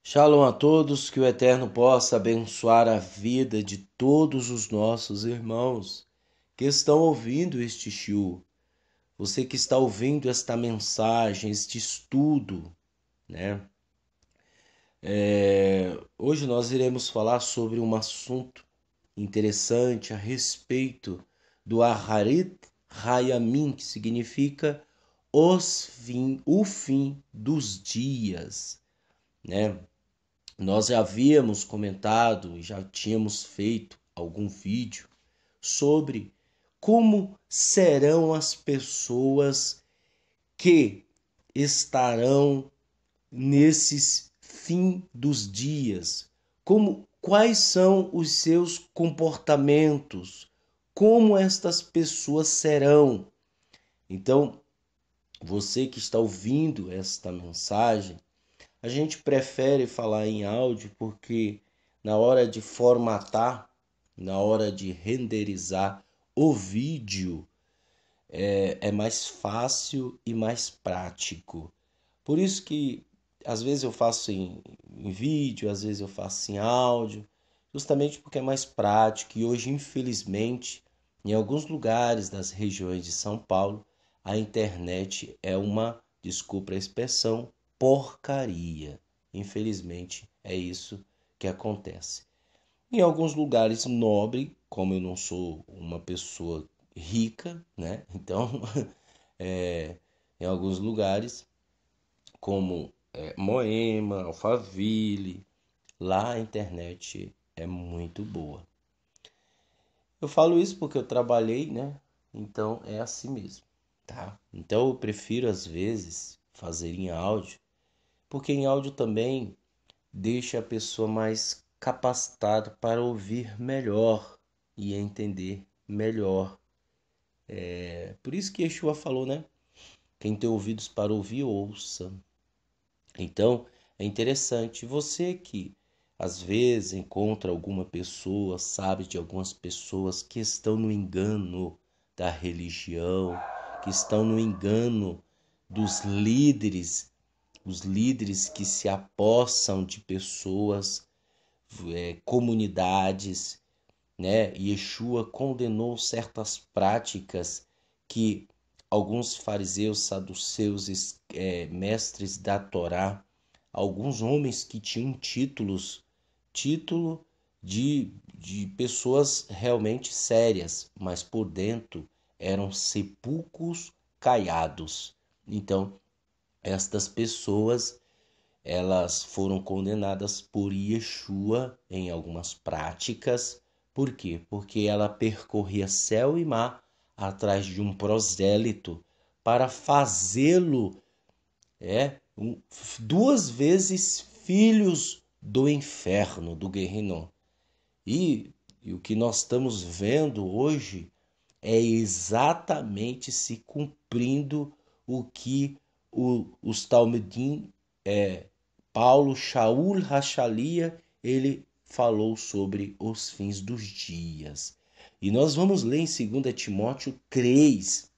Shalom a todos, que o Eterno possa abençoar a vida de todos os nossos irmãos que estão ouvindo este shiur. Você que está ouvindo esta mensagem, este estudo, né? Hoje nós iremos falar sobre um assunto interessante a respeito do Aharit Hayamim, que significa o fim dos dias, né? Nós já havíamos comentado e já tínhamos feito algum vídeo sobre como serão as pessoas que estarão nesses fim dos dias, quais são os seus comportamentos, como estas pessoas serão. Então, você que está ouvindo esta mensagem, a gente prefere falar em áudio porque na hora de formatar, na hora de renderizar o vídeo, é mais fácil e mais prático. Por isso que às vezes eu faço em vídeo, às vezes eu faço em áudio, justamente porque é mais prático. E hoje, infelizmente, em alguns lugares das regiões de São Paulo, a internet é uma, desculpa a expressão, porcaria. Infelizmente, é isso que acontece. Em alguns lugares nobre, como eu não sou uma pessoa rica, né? Então, é, em alguns lugares, como Moema, Alphaville, lá a internet é muito boa. Eu falo isso porque eu trabalhei, né? Então é assim mesmo, tá? Então eu prefiro às vezes fazer em áudio, porque em áudio também deixa a pessoa mais capacitada para ouvir melhor e entender melhor. É por isso que Yeshua falou, né? Quem tem ouvidos para ouvir, ouça. Então, é interessante. Você que às vezes encontra alguma pessoa, sabe de algumas pessoas que estão no engano da religião, que estão no engano dos líderes, os líderes que se apossam de pessoas, comunidades, né? Yeshua condenou certas práticas que alguns fariseus, saduceus, mestres da Torá, alguns homens que tinham título de pessoas realmente sérias, mas por dentro eram sepulcros caiados. Então, estas pessoas elas foram condenadas por Yeshua em algumas práticas. Por quê? Porque ela percorria céu e mar atrás de um prosélito para fazê-lo duas vezes filhos do inferno, do Guerrinom. E o que nós estamos vendo hoje é exatamente se cumprindo o que os Talmudim, Paulo Shaul Rachalia, ele falou sobre os fins dos dias. E nós vamos ler em 2 Timóteo 3,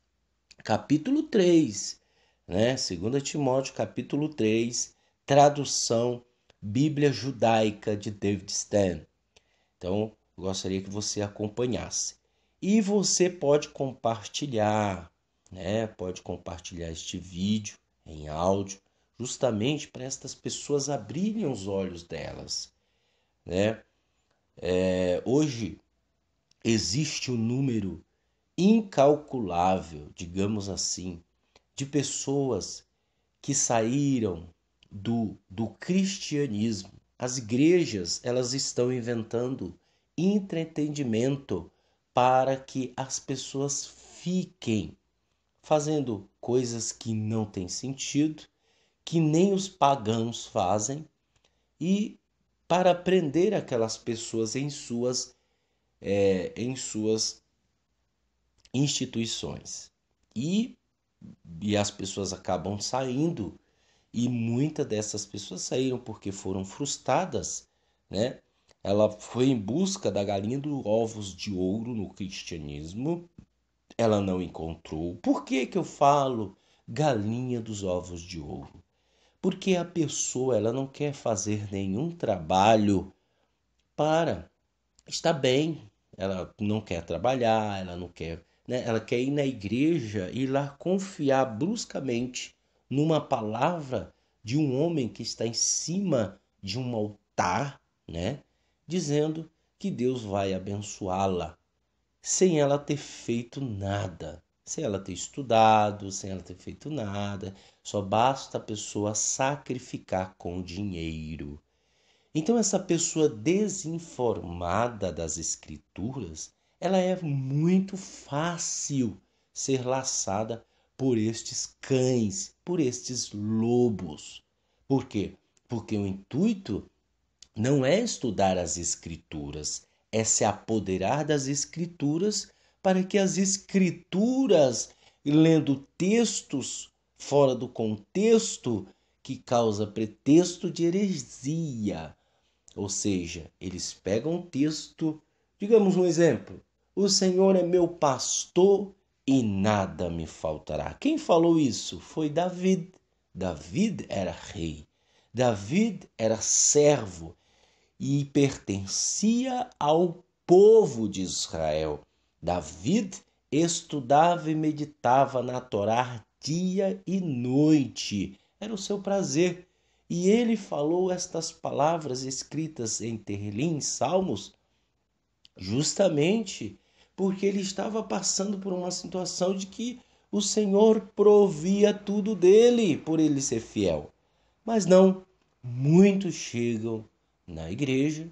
capítulo 3, né? 2 Timóteo, capítulo 3, tradução Bíblia Judaica de David Stan. Então, eu gostaria que você acompanhasse. E você pode compartilhar, né? Pode compartilhar este vídeo em áudio, justamente para estas pessoas abrirem os olhos delas, né? Hoje existe um número incalculável, digamos assim, de pessoas que saíram do cristianismo. As igrejas, elas estão inventando entretenimento para que as pessoas fiquem fazendo coisas que não têm sentido, que nem os pagãos fazem, e para prender aquelas pessoas em suas instituições. E as pessoas acabam saindo. E muitas dessas pessoas saíram porque foram frustradas, né? Ela foi em busca da galinha dos ovos de ouro no cristianismo, ela não encontrou. Por que que eu falo galinha dos ovos de ouro? Porque a pessoa ela não quer fazer nenhum trabalho para estar bem. Ela não quer trabalhar, ela não quer, né? Ela quer ir na igreja e ir lá confiar bruscamente numa palavra de um homem que está em cima de um altar, né? Dizendo que Deus vai abençoá-la sem ela ter feito nada, sem ela ter estudado, sem ela ter feito nada. Só basta a pessoa sacrificar com dinheiro. Então essa pessoa desinformada das escrituras, ela é muito fácil ser laçada por estes cães, por estes lobos. Por quê? Porque o intuito não é estudar as escrituras, é se apoderar das escrituras para que as escrituras, lendo textos fora do contexto, que causa pretexto de heresia. Ou seja, eles pegam um texto, digamos um exemplo: o Senhor é meu pastor e nada me faltará. Quem falou isso? Foi David. David era rei. David era servo e pertencia ao povo de Israel. David estudava e meditava na Torá dia e noite. Era o seu prazer. E ele falou estas palavras escritas em Terrilim, Salmos, justamente porque ele estava passando por uma situação de que o Senhor provia tudo dele por ele ser fiel. Mas não, muitos chegam na igreja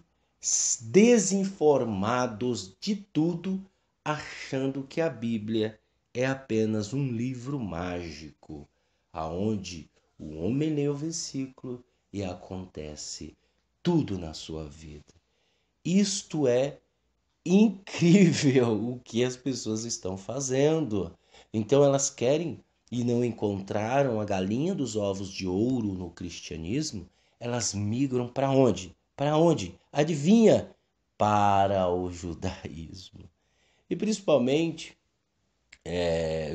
desinformados de tudo, achando que a Bíblia é apenas um livro mágico, aonde o homem lê o versículo e acontece tudo na sua vida. Isto é incrível o que as pessoas estão fazendo. Então elas querem e não encontraram a galinha dos ovos de ouro no cristianismo, elas migram para onde? Para onde? Adivinha? Para o judaísmo. E principalmente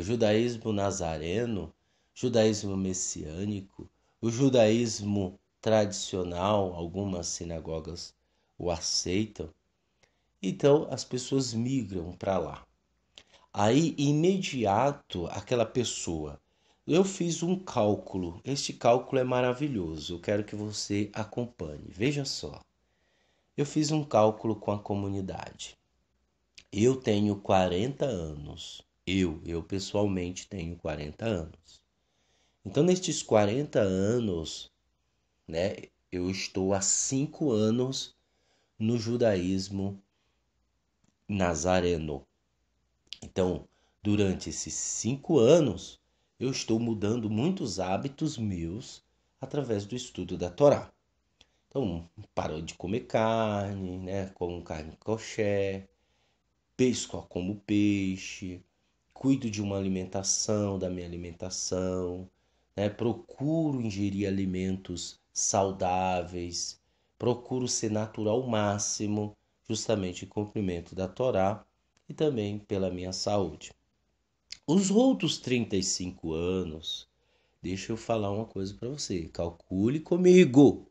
judaísmo nazareno, judaísmo messiânico, o judaísmo tradicional, algumas sinagogas o aceitam. Então as pessoas migram para lá. Aí, imediato, aquela pessoa. Eu fiz um cálculo. Este cálculo é maravilhoso. Eu quero que você acompanhe. Veja só. Eu fiz um cálculo com a comunidade. Eu tenho 40 anos. Eu pessoalmente tenho 40 anos. Então, nestes 40 anos, né, eu estou há 5 anos no judaísmo nazareno. Então, durante esses 5 anos, eu estou mudando muitos hábitos meus através do estudo da Torá. Então, paro de comer carne, né? Como carne kosher, pesco como peixe, cuido de uma alimentação, da minha alimentação, né? Procuro ingerir alimentos saudáveis, procuro ser natural ao máximo, justamente em cumprimento da Torá e também pela minha saúde. Os outros 35 anos, deixa eu falar uma coisa para você, calcule comigo.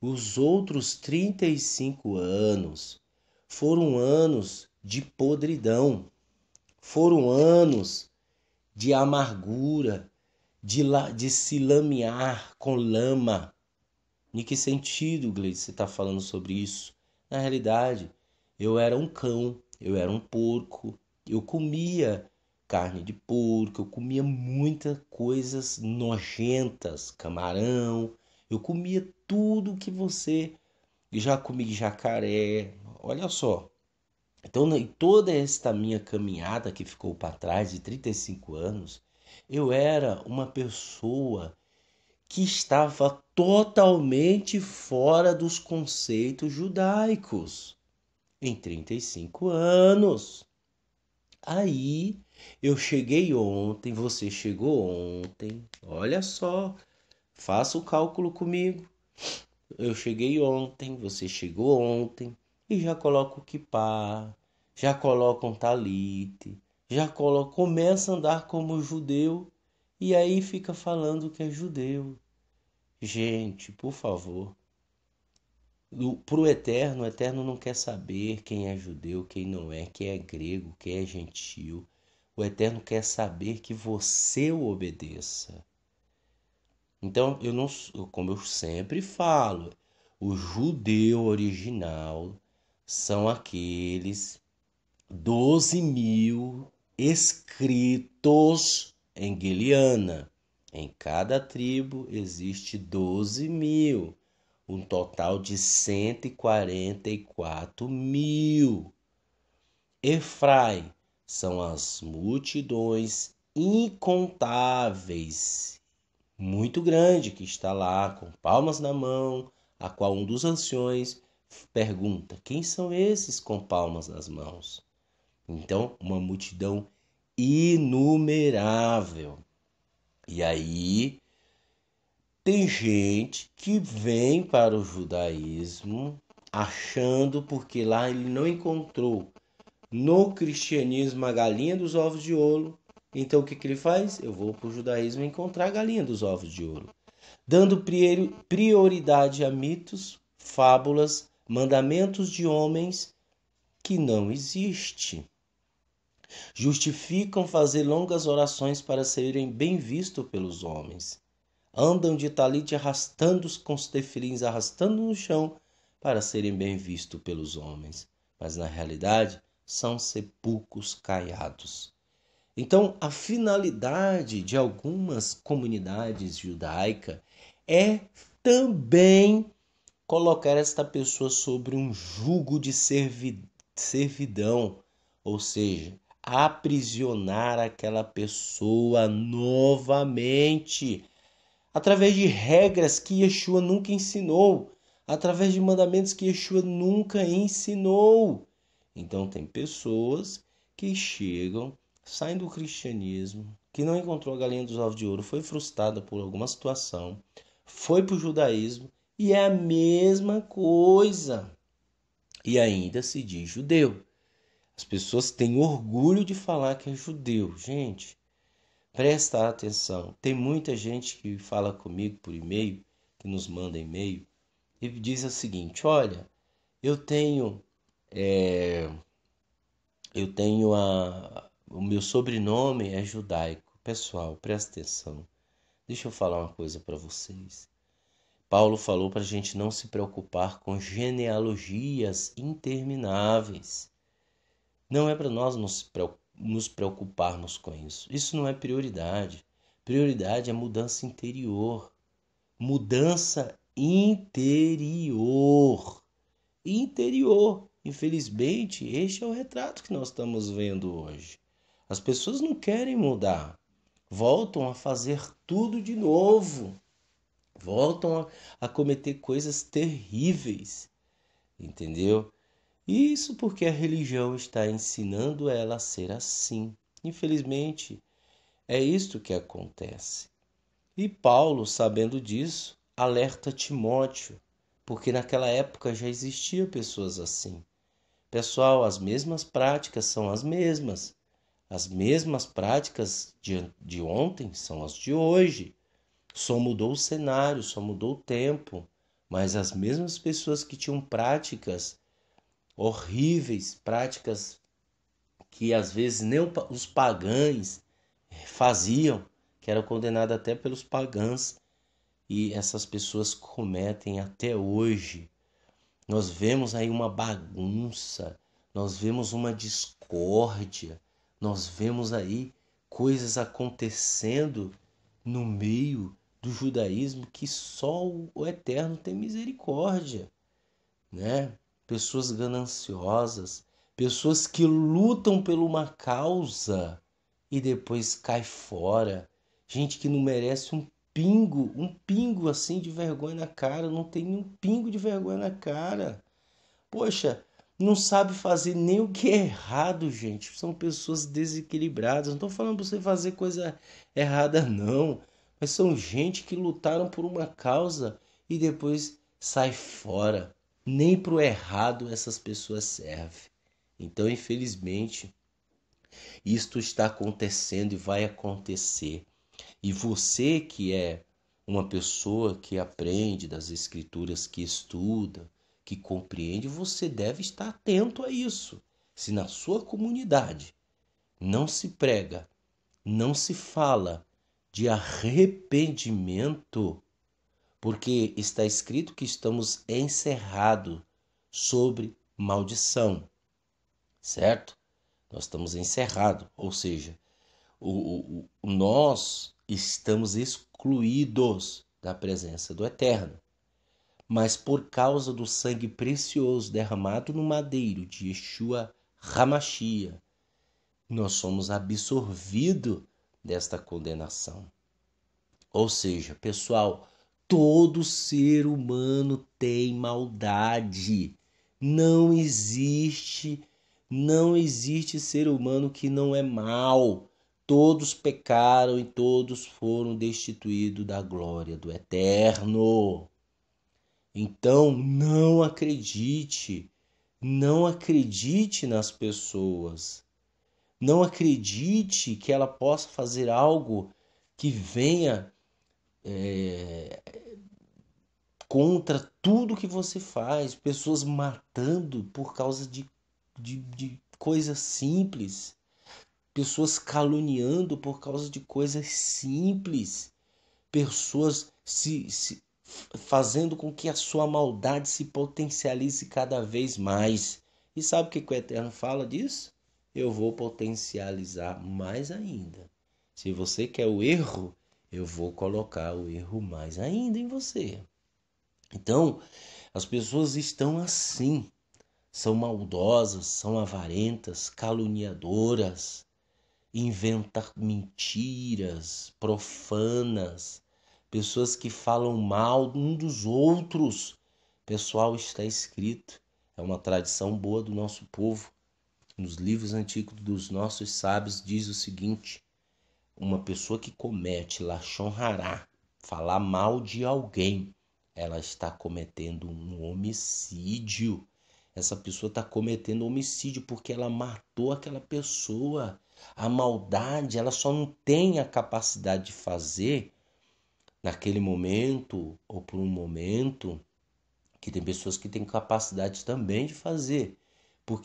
Os outros 35 anos foram anos de podridão, foram anos de amargura, de se lamear com lama. Em que sentido, Gleice, você está falando sobre isso? Na realidade, eu era um cão, eu era um porco, eu comia carne de porco, eu comia muitas coisas nojentas, camarão, eu comia tudo que você já comi jacaré, olha só. Então, em toda esta minha caminhada que ficou para trás de 35 anos, eu era uma pessoa que estava totalmente fora dos conceitos judaicos em 35 anos. Aí eu cheguei ontem, você chegou ontem. Olha só, faça o cálculo comigo. Eu cheguei ontem, você chegou ontem e já coloca o kippá, já coloca um talite, já coloca, começa a andar como judeu e aí fica falando que é judeu. Gente, por favor. Para o Eterno não quer saber quem é judeu, quem não é, quem é grego, quem é gentil. O Eterno quer saber que você o obedeça. Então, eu não, como eu sempre falo, o judeu original são aqueles 12.000 escritos em Guiliana. Em cada tribo existe 12.000, um total de 144.000. Efraim são as multidões incontáveis, muito grande, que está lá com palmas na mão, a qual um dos anciões pergunta: quem são esses com palmas nas mãos? Então, uma multidão inumerável. E aí, tem gente que vem para o judaísmo achando, porque lá ele não encontrou no cristianismo a galinha dos ovos de ouro. Então o que ele faz? Eu vou para o judaísmo encontrar a galinha dos ovos de ouro, dando prioridade a mitos, fábulas, mandamentos de homens que não existem. Justificam fazer longas orações para serem bem vistos pelos homens. Andam de talite arrastando com os tefilins, arrastando no chão para serem bem vistos pelos homens. Mas na realidade são sepulcros caiados. Então, a finalidade de algumas comunidades judaicas é também colocar esta pessoa sobre um jugo de servidão, ou seja, aprisionar aquela pessoa novamente, através de regras que Yeshua nunca ensinou, através de mandamentos que Yeshua nunca ensinou. Então, tem pessoas que chegam, saem do cristianismo, que não encontrou a galinha dos ovos de ouro, foi frustrada por alguma situação, foi para o judaísmo e é a mesma coisa. E ainda se diz judeu. As pessoas têm orgulho de falar que é judeu. Gente, presta atenção. Tem muita gente que fala comigo por e-mail, que nos manda e-mail, e diz o seguinte: olha, eu tenho o meu sobrenome é judaico. Pessoal, presta atenção. Deixa eu falar uma coisa para vocês. Paulo falou para a gente não se preocupar com genealogias intermináveis. Não é para nós nos preocuparmos com isso. Isso não é prioridade. Prioridade é mudança interior. Mudança interior. Interior. Infelizmente, este é o retrato que nós estamos vendo hoje. As pessoas não querem mudar. Voltam a fazer tudo de novo. Voltam a cometer coisas terríveis. Entendeu? Isso porque a religião está ensinando ela a ser assim. Infelizmente, é isto que acontece. E Paulo, sabendo disso, alerta Timóteo, porque naquela época já existiam pessoas assim. Pessoal, as mesmas práticas são as mesmas. As mesmas práticas de ontem são as de hoje. Só mudou o cenário, só mudou o tempo. Mas as mesmas pessoas que tinham práticas horríveis, práticas que às vezes nem os pagãos faziam, que era condenado até pelos pagãos, e essas pessoas cometem até hoje. Nós vemos aí uma bagunça, nós vemos uma discórdia, nós vemos aí coisas acontecendo no meio do judaísmo que só o Eterno tem misericórdia, né? Pessoas gananciosas, pessoas que lutam por uma causa e depois cai fora. Gente que não merece um pingo assim de vergonha na cara, não tem um pingo de vergonha na cara. Poxa, não sabe fazer nem o que é errado, gente. São pessoas desequilibradas. Não estou falando para você fazer coisa errada, não. Mas são gente que lutaram por uma causa e depois sai fora. Nem pro errado essas pessoas servem. Então, infelizmente, isto está acontecendo e vai acontecer. E você que é Uma pessoa que aprende das escrituras, que estuda, que compreende, você deve estar atento a isso. Se na sua comunidade não se prega, não se fala de arrependimento, porque está escrito que estamos encerrados sobre maldição, certo? Nós estamos encerrados, ou seja, nós estamos excluídos da presença do Eterno. Mas por causa do sangue precioso derramado no madeiro de Yeshua Hamashia, nós somos absorvidos desta condenação. Ou seja, pessoal, todo ser humano tem maldade. Não existe ser humano que não é mau. Todos pecaram e todos foram destituídos da glória do Eterno. Então, não acredite nas pessoas. Não acredite que ela possa fazer algo que venha contra tudo que você faz. Pessoas matando por causa de coisas simples. Pessoas caluniando por causa de coisas simples. Pessoas se fazendo com que a sua maldade se potencialize cada vez mais. E sabe o que o Eterno fala disso? Eu vou potencializar mais ainda. Se você quer o erro, eu vou colocar o erro mais ainda em você. Então, as pessoas estão assim, são maldosas, são avarentas, caluniadoras, inventam mentiras, profanas, pessoas que falam mal um dos outros. Pessoal, está escrito, é uma tradição boa do nosso povo. Nos livros antigos dos nossos sábios diz o seguinte: uma pessoa que comete lashon hará, falar mal de alguém, ela está cometendo um homicídio. Essa pessoa está cometendo homicídio porque ela matou aquela pessoa. A maldade, ela só não tem a capacidade de fazer naquele momento ou por um momento, que tem pessoas que têm capacidade também de fazer,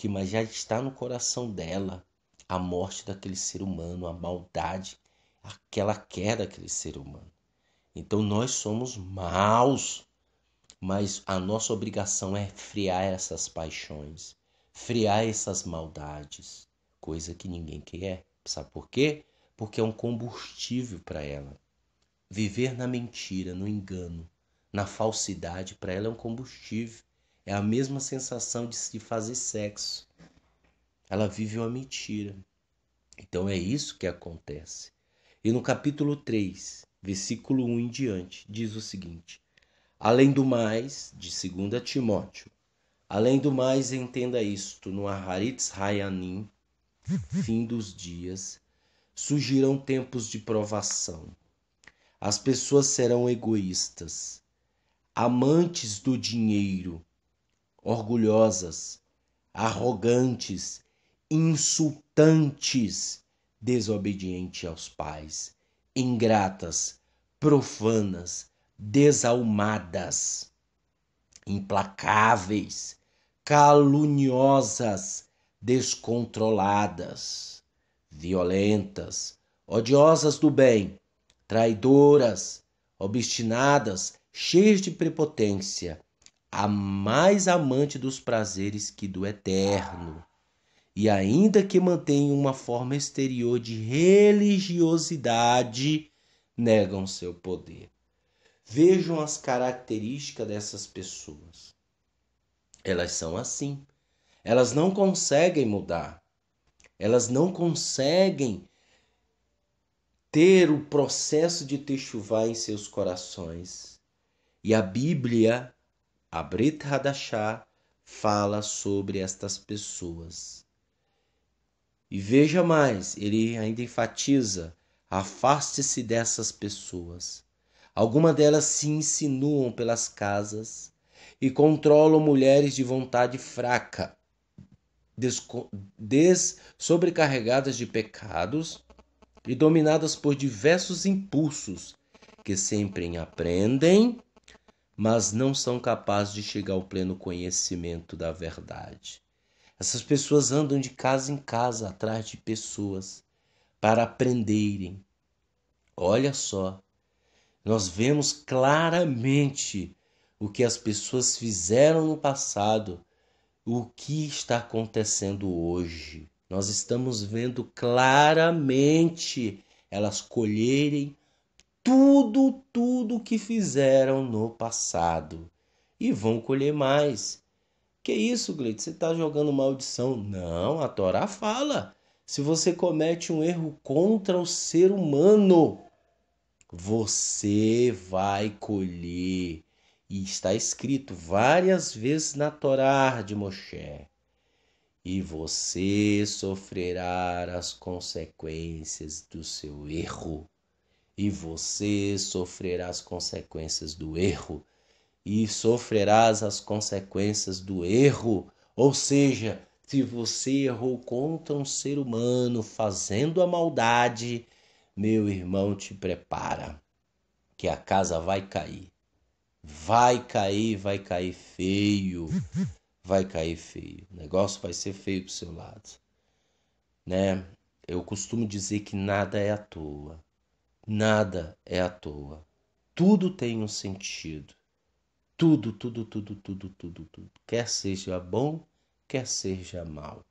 mas já está no coração dela a morte daquele ser humano, a maldade que ela quer daquele ser humano. Então nós somos maus, mas a nossa obrigação é frear essas paixões, frear essas maldades, coisa que ninguém quer. Sabe por quê? Porque é um combustível para ela. Viver na mentira, no engano, na falsidade, para ela é um combustível. É a mesma sensação de se fazer sexo. Ela vive uma mentira. Então é isso que acontece. E no capítulo 3, versículo 1 em diante, diz o seguinte: além do mais, de 2 Timóteo, além do mais, entenda isto, no Aharitz Hayanim, fim dos dias, surgirão tempos de provação. As pessoas serão egoístas, amantes do dinheiro, orgulhosas, arrogantes, insultantes, desobedientes aos pais, ingratas, profanas, desalmadas, implacáveis, caluniosas, descontroladas, violentas, odiosas do bem, traidoras, obstinadas, cheias de prepotência, a mais amante dos prazeres que do eterno, e ainda que mantenham uma forma exterior de religiosidade, negam seu poder. Vejam as características dessas pessoas. Elas são assim. Elas não conseguem mudar. Elas não conseguem ter o processo de techuvá em seus corações. E a Bíblia, a Brit Hadashah, fala sobre estas pessoas. E veja mais, ele ainda enfatiza: afaste-se dessas pessoas. Algumas delas se insinuam pelas casas e controlam mulheres de vontade fraca, sobrecarregadas de pecados e dominadas por diversos impulsos que sempre aprendem, mas não são capazes de chegar ao pleno conhecimento da verdade. Essas pessoas andam de casa em casa atrás de pessoas para aprenderem. Olha só, nós vemos claramente o que as pessoas fizeram no passado, o que está acontecendo hoje. Nós estamos vendo claramente elas colherem tudo que fizeram no passado. E vão colher mais. Que isso, Gleide? Você está jogando maldição? Não, a Torá fala. Se você comete um erro contra o ser humano, você vai colher. E está escrito várias vezes na Torá de Moshe. E você sofrerá as consequências do seu erro. E você sofrerá as consequências do erro. E sofrerás as consequências do erro. Ou seja, se você errou contra um ser humano fazendo a maldade, meu irmão, te prepara, que a casa vai cair. Vai cair feio. Vai cair feio. O negócio vai ser feio pro seu lado, né? Eu costumo dizer que nada é à toa. Nada é à toa. Tudo tem um sentido. Tudo. Quer seja bom, quer seja mal.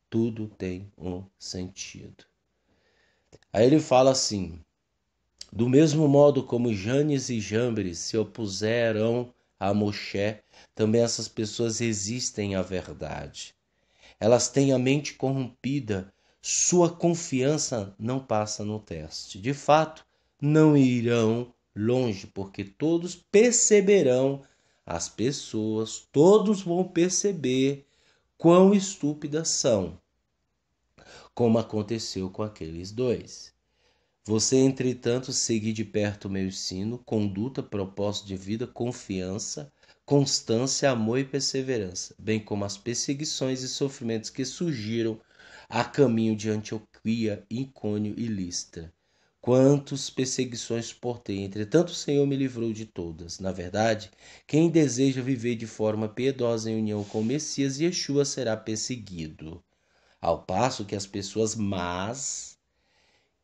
Tudo tem um sentido. Aí ele fala assim: do mesmo modo como Janes e Jambres se opuseram a Moshe, também essas pessoas resistem à verdade. Elas têm a mente corrompida, sua confiança não passa no teste. De fato, não irão longe, porque todos perceberão, as pessoas, todos vão perceber quão estúpidas são, como aconteceu com aqueles dois. Você, entretanto, seguir de perto o meu ensino, conduta, propósito de vida, confiança, constância, amor e perseverança, bem como as perseguições e sofrimentos que surgiram a caminho de Antioquia, Icônio e Listra. Quantas perseguições suportei, entretanto o Senhor me livrou de todas. Na verdade, quem deseja viver de forma piedosa em união com o Messias, Yeshua será perseguido. Ao passo que as pessoas más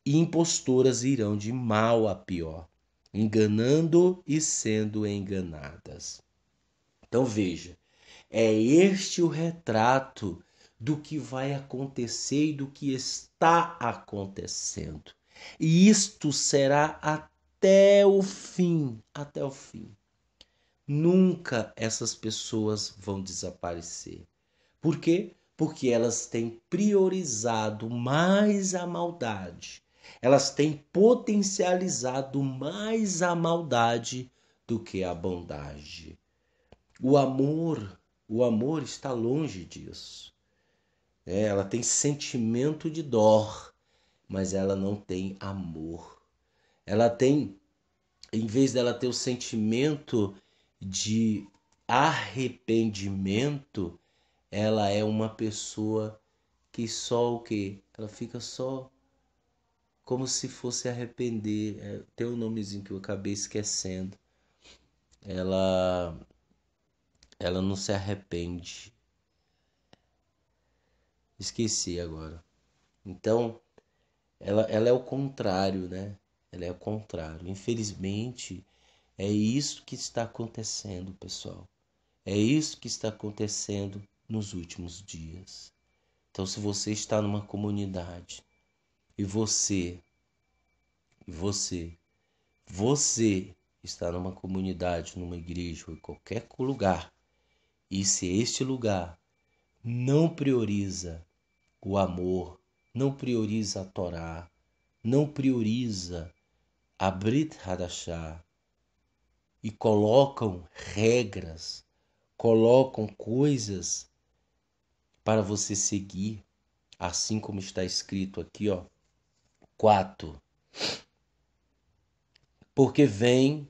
e impostoras irão de mal a pior, enganando e sendo enganadas. Então veja, é este o retrato do que vai acontecer e do que está acontecendo. E isto será até o fim, até o fim. Nunca essas pessoas vão desaparecer. Por quê? Porque elas têm priorizado mais a maldade. Elas têm potencializado mais a maldade do que a bondade. O amor está longe disso. Ela tem sentimento de dor, mas ela não tem amor. Ela tem, em vez dela ter o sentimento de arrependimento, ela é uma pessoa que só o quê? Ela fica só como se fosse arrepender. Tem um nomezinho que eu acabei esquecendo. Ela não se arrepende. Esqueci agora. Então, ela é o contrário, né? Ela é o contrário. Infelizmente, é isso que está acontecendo, pessoal. É isso que está acontecendo nos últimos dias. Então, se você está numa comunidade e você está numa comunidade, numa igreja ou em qualquer lugar, e se este lugar não prioriza o amor, não prioriza a Torá, não prioriza a Brit Hadashah e colocam regras, colocam coisas para você seguir, assim como está escrito aqui, 4. Porque vem,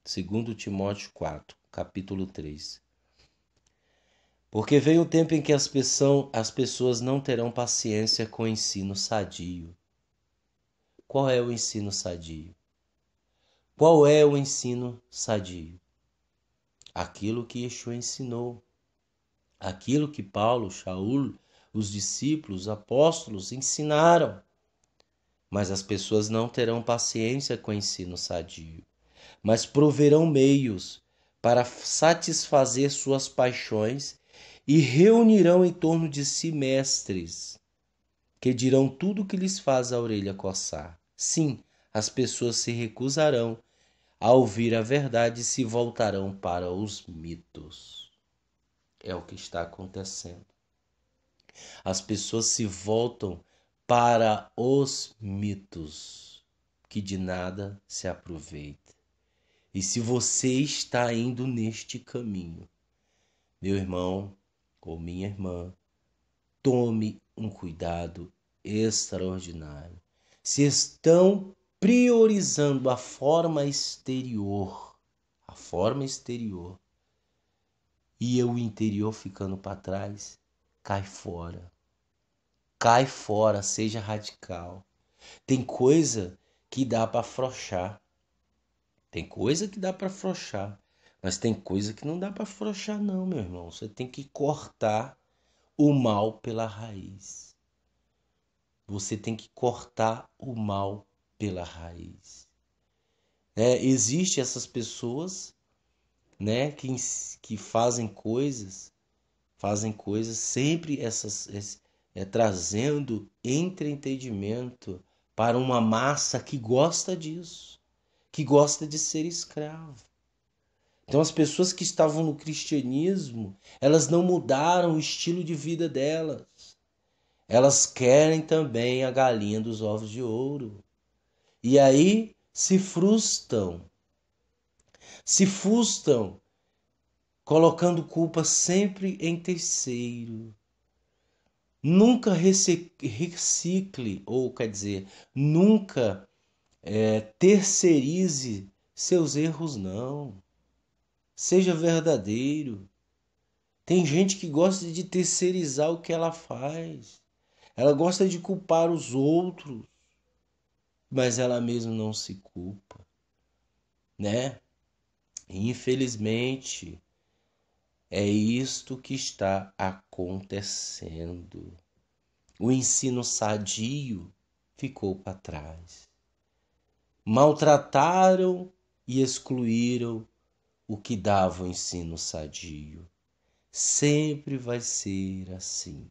segundo Timóteo 4, capítulo 3. Porque vem o tempo em que as pessoas não terão paciência com o ensino sadio. Qual é o ensino sadio? Qual é o ensino sadio? Aquilo que Yeshua ensinou, aquilo que Paulo, Shaul, os discípulos, os apóstolos ensinaram. Mas as pessoas não terão paciência com o ensino sadio, mas proverão meios para satisfazer suas paixões e reunirão em torno de si mestres que dirão tudo o que lhes faz a orelha coçar. Sim, as pessoas se recusarão a ouvir a verdade e se voltarão para os mitos. É o que está acontecendo. As pessoas se voltam para os mitos, que de nada se aproveita. E se você está indo neste caminho, meu irmão ou minha irmã, tome um cuidado extraordinário. Se estão priorizando a forma exterior, e o interior ficando para trás, cai fora. Cai fora, seja radical. Tem coisa que dá para afrouxar. Mas tem coisa que não dá para afrouxar não, meu irmão. Você tem que cortar o mal pela raiz. Você tem que cortar o mal pela raiz. Existem essas pessoas, né, que fazem coisas sempre trazendo entretenimento para uma massa que gosta disso, que gosta de ser escravo. Então as pessoas que estavam no cristianismo, elas não mudaram o estilo de vida delas. Elas querem também a galinha dos ovos de ouro. E aí se frustram, colocando culpa sempre em terceiro. Nunca recicle, ou quer dizer, nunca terceirize seus erros, não. Seja verdadeiro. Tem gente que gosta de terceirizar o que ela faz. Ela gosta de culpar os outros, mas ela mesma não se culpa, né? Infelizmente, é isto que está acontecendo. O ensino sadio ficou para trás. Maltrataram e excluíram o que dava o ensino sadio. Sempre vai ser assim.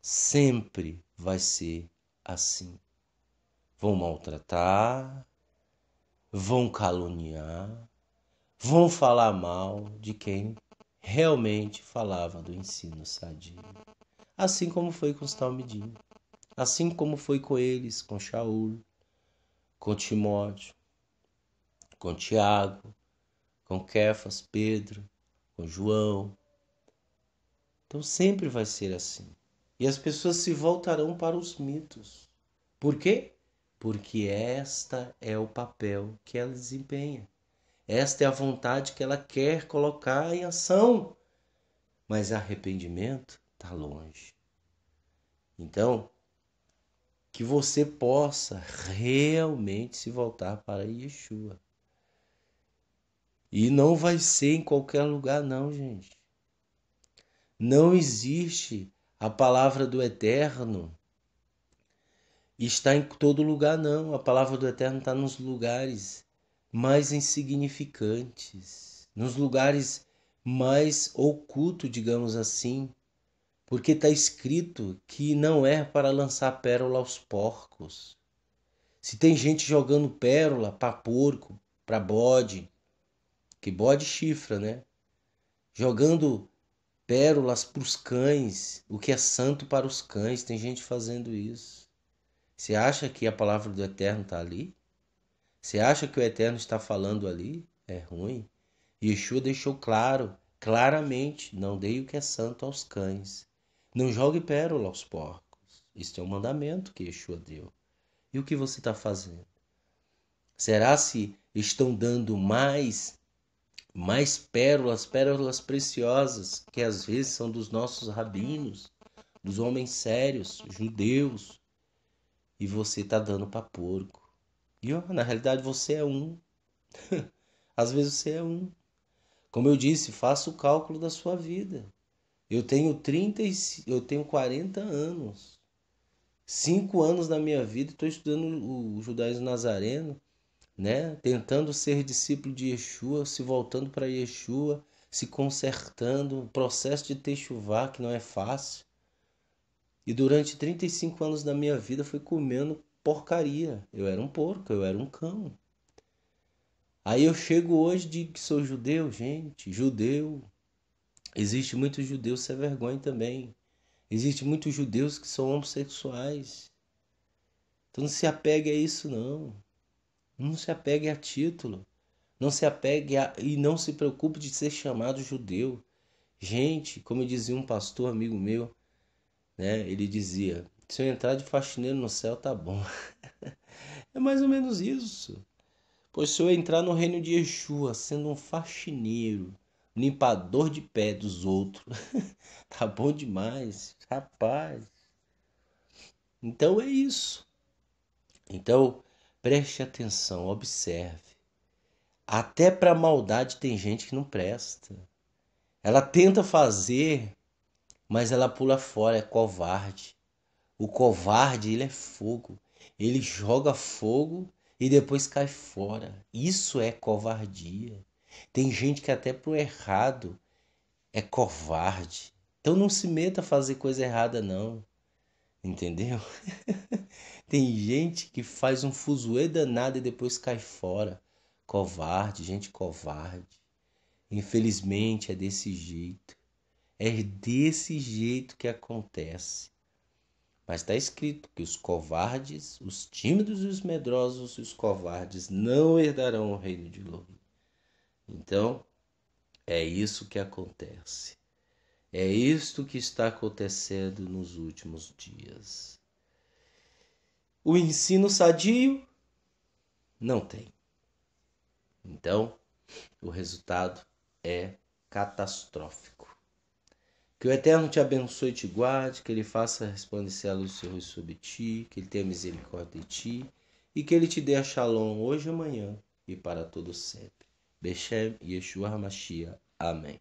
Sempre vai ser assim. Vão maltratar, vão caluniar, vão falar mal de quem realmente falava do ensino sadio. Assim como foi com os talmidim, assim como foi com eles, com Shaul, com Timóteo, com Tiago, com Kefas, Pedro, com João. Então sempre vai ser assim. E as pessoas se voltarão para os mitos. Por quê? Porque esta é o papel que ela desempenha. Esta é a vontade que ela quer colocar em ação. Mas arrependimento está longe. Então, que você possa realmente se voltar para Yeshua. E não vai ser em qualquer lugar não, gente. Não existe a palavra do Eterno está em todo lugar não. A palavra do Eterno está nos lugares mais insignificantes, nos lugares mais ocultos, digamos assim, porque está escrito que não é para lançar pérola aos porcos. Se tem gente jogando pérola para porco, para bode, que bode chifra, né? Jogando pérolas para os cães, o que é santo para os cães, tem gente fazendo isso. Você acha que a palavra do Eterno está ali? Você acha que o Eterno está falando ali? É ruim. Yeshua deixou claro, claramente, não dei o que é santo aos cães. Não jogue pérola aos porcos. Isso é um mandamento que Yeshua deu. E o que você está fazendo? Será se estão dando mais pérolas preciosas, que às vezes são dos nossos rabinos, dos homens sérios, judeus, e você está dando para porco? E ó, na realidade você é um. Às vezes você é um. Como eu disse, faça o cálculo da sua vida. Eu tenho 40 anos. 5 anos da minha vida estou estudando o judaísmo nazareno, né? Tentando ser discípulo de Yeshua, se voltando para Yeshua, se consertando, o processo de techuvá que não é fácil. E durante 35 anos da minha vida fui comendo porcaria. Eu era um porco, eu era um cão. Aí eu chego hoje e digo que sou judeu, gente, judeu. Existe muitos judeus sem vergonha também. Existe muitos judeus que são homossexuais. Então não se apegue a isso não. Não se apegue a título. Não se apegue e não se preocupe de ser chamado judeu. Gente, como dizia um pastor amigo meu, né? Ele dizia: se eu entrar de faxineiro no céu, tá bom. É mais ou menos isso. Pois se eu entrar no reino de Yeshua sendo um faxineiro, limpador de pé dos outros, tá bom demais, rapaz. Então é isso. Então preste atenção, observe. Até pra maldade tem gente que não presta. Ela tenta fazer, mas ela pula fora, é covarde. O covarde, ele é fogo. Ele joga fogo e depois cai fora. Isso é covardia. Tem gente que até pro errado é covarde. Então não se meta a fazer coisa errada não, entendeu? Tem gente que faz um fuzuê danado e depois cai fora. Covarde, gente covarde. Infelizmente é desse jeito. É desse jeito que acontece. Mas está escrito que os covardes, os tímidos e os medrosos e os covardes não herdarão o reino de Loi. Então, é isso que acontece. É isto que está acontecendo nos últimos dias. O ensino sadio não tem. Então, o resultado é catastrófico. Que o Eterno te abençoe e te guarde, que Ele faça resplandecer a luz do seu rosto sobre ti, que Ele tenha misericórdia de ti e que Ele te dê a shalom hoje e amanhã e para todo sempre. Bechem Yeshua HaMashiach. Amém.